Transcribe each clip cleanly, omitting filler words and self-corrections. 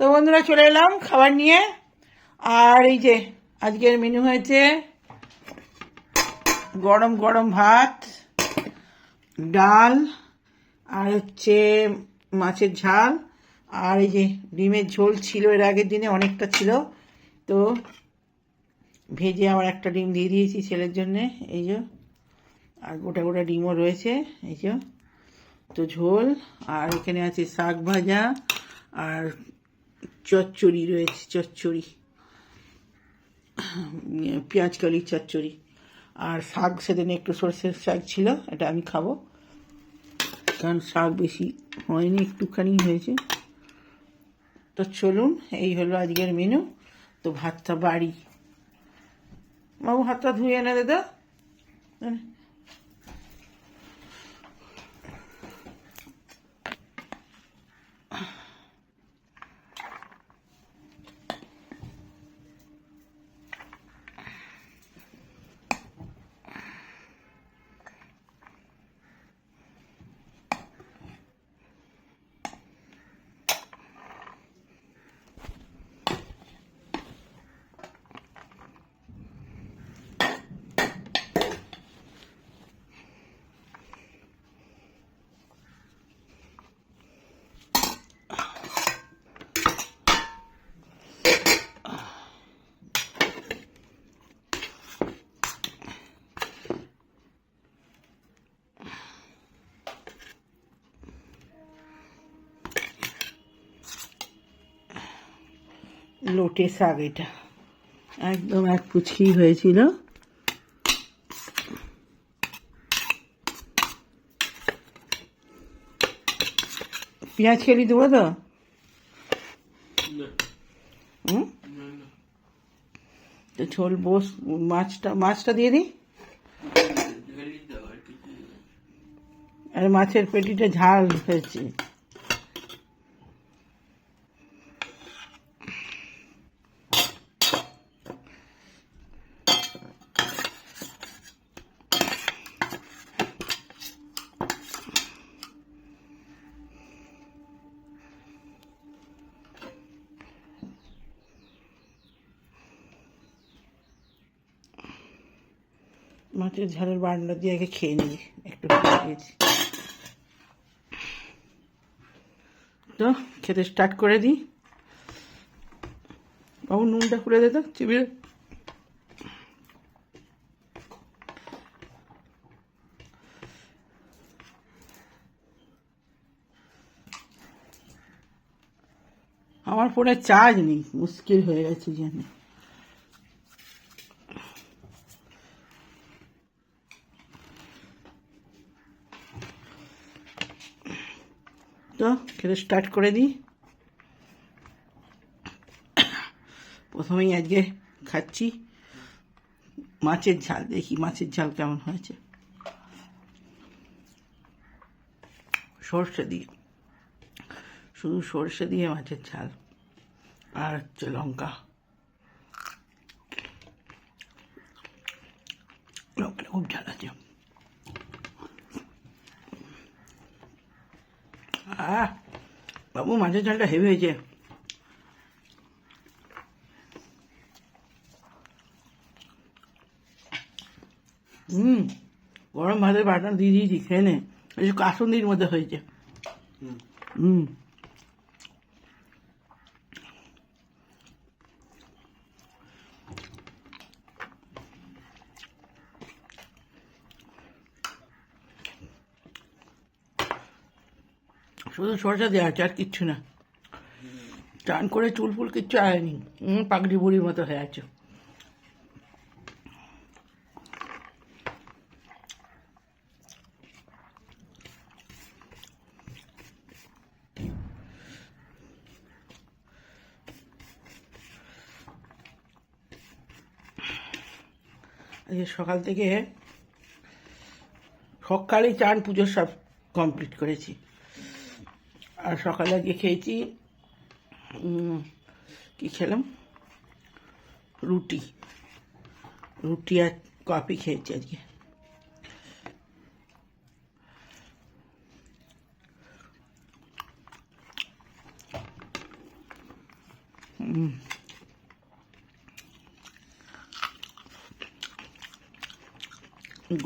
তো বন্ধুরা চলে এলাম খাবার নিয়ে। আর এই যে আজকের মেনু হয়েছে গরম গরম ভাত, ডাল, আর হচ্ছে মাছের ঝাল, আর এই যে ডিমের ঝোল ছিল এর আগের দিনে অনেকটা ছিল, তো ভেজে আবার একটা ডিম দিয়ে দিয়েছি ছেলের জন্যে, এই যে। আর গোটা গোটা ডিমও রয়েছে, এই যে। তো ঝোল, আর এখানে আছে শাক ভাজা, আর চচ্চড়ি রয়েছে, চচ্চড়ি পেঁয়াজ কলির চচ্চড়ি, আর শাক সেদিন একটু সর্ষের শাক ছিল, এটা আমি খাবো কারণ শাক বেশি হয়নি, একটুখানি হয়েছে। তো চলুন, এই হলো আজকের মেনু। তো ভাতটা বাড়ি, বাবু হাতটা ধুয়ে এনে দে তো। লোটে শাক, এটা একদম এক পুচকি হয়েছিল। পেঁয়াজ খেলি দেবো তো? তো ঝোল বস, মাছটা দিয়ে দিই। আর মাছের পেটিটা ঝাল হয়েছে। মাছের ঝালের বান্না দিয়ে আগে খেয়ে নিই, একটু খেয়েছি। তো খেতে স্টার্ট করে দিই। বাবু নুনটা খুলে দে তো, চিবিয়ে। আমার ফোনে চার্জ নেই, মুশকিল হয়ে গেছে যেন। তো খেতে স্টার্ট করে দিই। প্রথমেই আজকে খাচ্ছি মাছের ঝাল, দেখি মাছের ঝাল কেমন হয়েছে। সর্ষে দিয়ে, শুধু সর্ষে দিয়ে মাছের ঝাল, আর হচ্ছে লঙ্কা, লঙ্কাটা খুব ঝাল আছে। বাবু মাছের ঝালটা হেভি হয়েছে। গরম ভাতের বাটন দিয়ে দিয়েছি, খেয়ে নে। এই কাসুন্দির মধ্যে হয়েছে। শুধু সরষা দেওয়া আছে, আর কিচ্ছু না। চান করে চুল ফুল কিচ্ছু আয়নি, পাগড়ি বুড়ির মতো হয়ে আছে। আজকে সকাল থেকে সকালেই চান পুজোর সব কমপ্লিট করেছি। আর সকালে আজকে খেয়েছি, কি খেলাম, রুটি রুটি আর কফি খেয়েছি আজকে।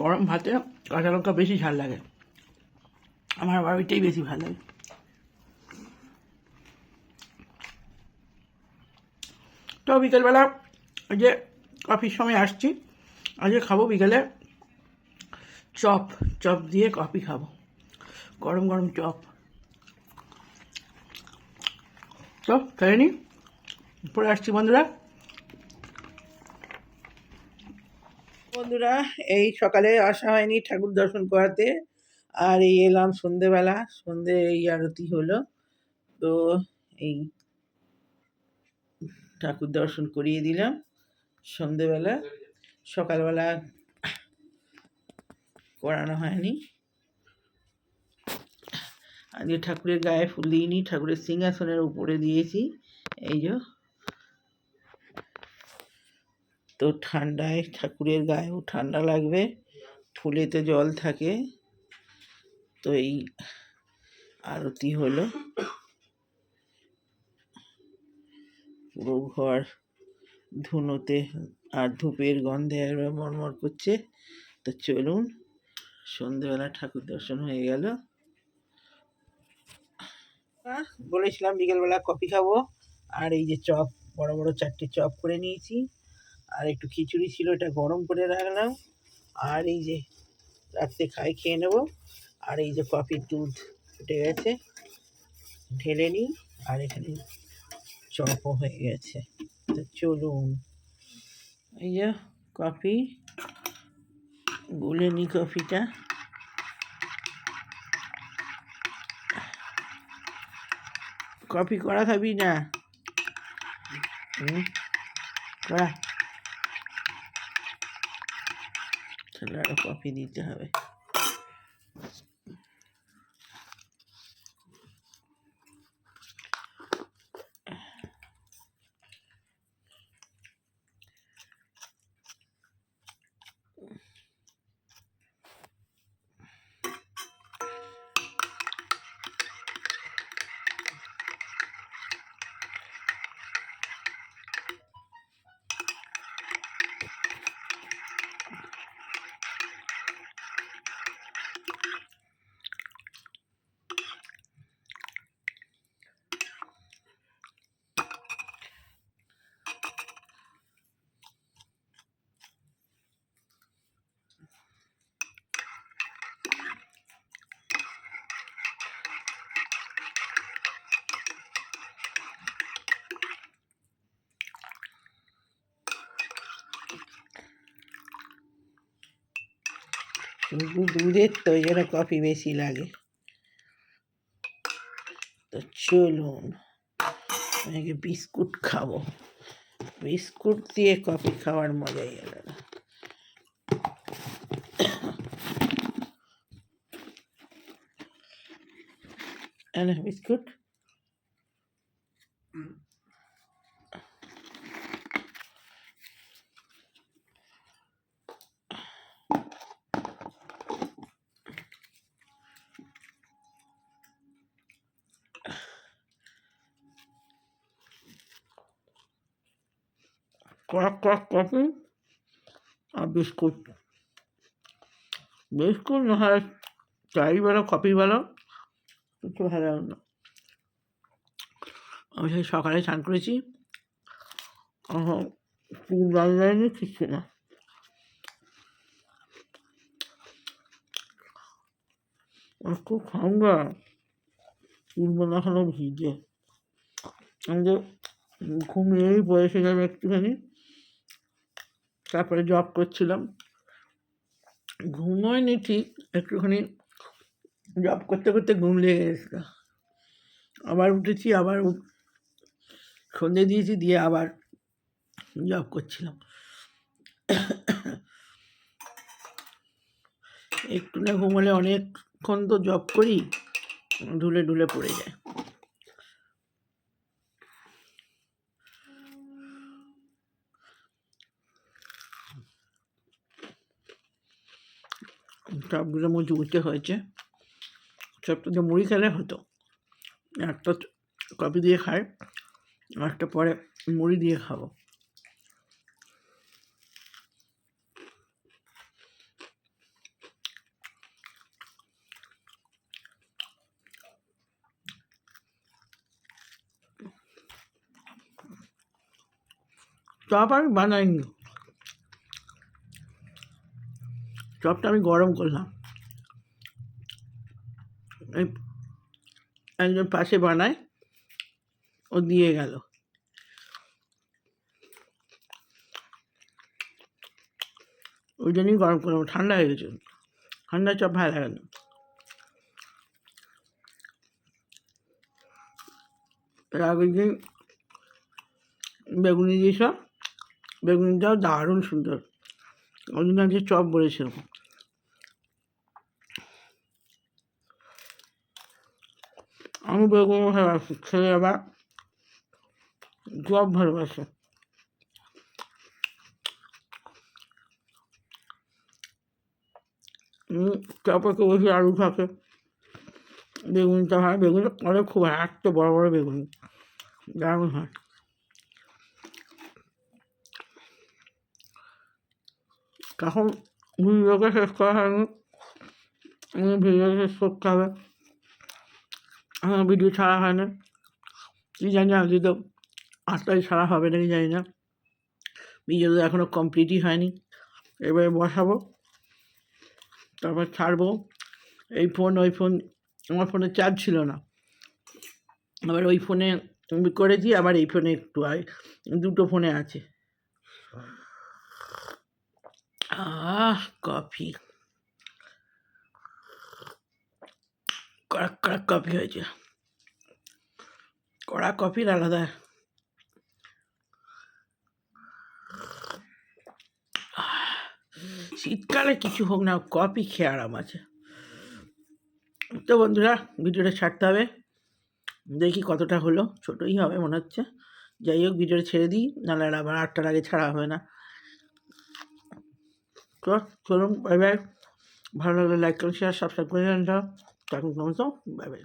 গরম ভাতে কাঁচা লঙ্কা বেশি ঝাল লাগে, আমার বাড়িতেই বেশি ভালো লাগে। তো বিকেলবেলা ওই যে কফির সময় আসছি, আজকে খাবো বিকেলে চপ, চপ দিয়ে কফি খাবো, গরম গরম চপ। তো খেয়ে নি, পরে আসছি বন্ধুরা। বন্ধুরা এই সকালে আসা হয়নি ঠাকুর দর্শন করাতে, আর এই এলাম সন্ধেবেলা, সন্ধে এই আরতি হলো, তো এই ঠাকুর দর্শন করিয়ে দিলাম সন্ধেবেলা, সকালবেলা করানো হয়নি। আজকে ঠাকুরের গায়ে ফুল দিইনি, ঠাকুরের সিংহাসনের উপরে দিয়েছি। এই যে তো ঠান্ডায় ঠাকুরের গায়েও ঠান্ডা লাগবে, ফুলেতে জল থাকে, তো এই আরতি হলো। পুরো ঘর ধুনোতে আর ধূপের গন্ধে একবার মরমর করছে। তো চলুন, সন্ধেবেলা ঠাকুর দর্শন হয়ে গেল। বলেছিলাম বিকেলবেলা কফি খাবো, আর এই যে চপ, বড় বড় 4টে চপ করে নিয়েছি, আর একটু খিচুড়ি ছিল, এটা গরম করে রাখলাম, আর এই যে রাত্রে খেয়ে নেবো। আর এই যে কফির দুধ ফুটে গেছে, ঢেলে নিই, আর এখানে চপও হয়ে গেছে। তো চলুন, এই যে কফি গুলে নিই, কফিটা কফি করা খাবি না? করা, তাহলে আরো কফি দিতে হবে। শুধু দুধের তো ওই জন্য কফি বেশি লাগে। তো চলুন, আমি বিস্কুট খাবো, বিস্কুট দিয়ে কফি খাওয়ার মজাই আলাদা। বিস্কুট কফি আর বিস্কুট, বিস্কুট না হয় চাই বলো কফি বলো, একটু ভালো না। আমি সেই সকালে স্নান করেছি, চুল যায়নি কিছু না, খুব ঠান্ডা, চুলগুলো এখনো ভিজে। আমি যে ঘুমিয়েই পড়েছিলাম একটুখানি, তারপরে জব করছিলাম, ঘুমোয়নি ঠিক, একটুখানি জব করতে করতে ঘুম লেগে গেছিলো, আবার উঠেছি, আবার সন্ধে দিয়েছি, দিয়ে আবার জব করছিলাম। একটু না ঘুমোলে অনেকক্ষণ তো জব করি, ঢুলে ঢুলে পড়ে যায়। সবগুলো মুচমুচে হয়েছে, সবটা মুড়ি খেলে হতো, একটা কফি দিয়ে খায়, একটা পরে মুড়ি দিয়ে খাবো। চপ আমি বানাইনি, চপটা আমি গরম করলাম, এই একজন পাশে বানায়, ও দিয়ে গেল। ওই জন্যই গরম করলাম, ঠান্ডা হয়ে গেছে, ঠান্ডা চপ ভালো লাগে না। এর আগের দিন বেগুনি দিয়েছিল, বেগুনিটাও দারুণ সুন্দর, ওই জন্য আজকে চপ বলেছিলাম। আমি বেগুন ভালোবাসি, ছেলে আবার চপ ভালোবাসে। চপে একটু বেশি আলু থাকে, বেগুনটা হয়, বেগুনটা অনেক খুব হয়, একটা বড় বড় বেগুন দারুণ হয়। তখন ভিডিওকে শেষ করা হয়নি, ভিডিও শেষ করতে হবে, ভিডিও ছাড়া হয় না, কি জানি আজকে তো 8টায় ছাড়া হবে নাকি জানি না, ভিডিও তো এখনও কমপ্লিটই হয়নি। এবারে বসাবো, তারপর ছাড়বো। এই ফোন ওই ফোন, আমার ফোনে চার্জ ছিল না, আবার ওই ফোনে করেছি, আবার এই ফোনে একটু দুটো ফোনে আছে। কফি, কড়া কড়া কফি হয়েছে, কড়া কফির আলাদা। শীতকালে কিছু হোক না, কফি খেয়ে আরাম আছে। তো বন্ধুরা, ভিডিওটা ছাড়তে হবে, দেখি কতটা হলো, ছোটোই হবে মনে হচ্ছে। যাই হোক, ভিডিওটা ছেড়ে দিই, নাহলে আবার 8টার আগে ছাড়া হবে না। তো চলুন, বাই বাই। ভালো লাগলে লাইক করুন, শেয়ার সাবস্ক্রাইব করে দেন। তখন বাই বাই।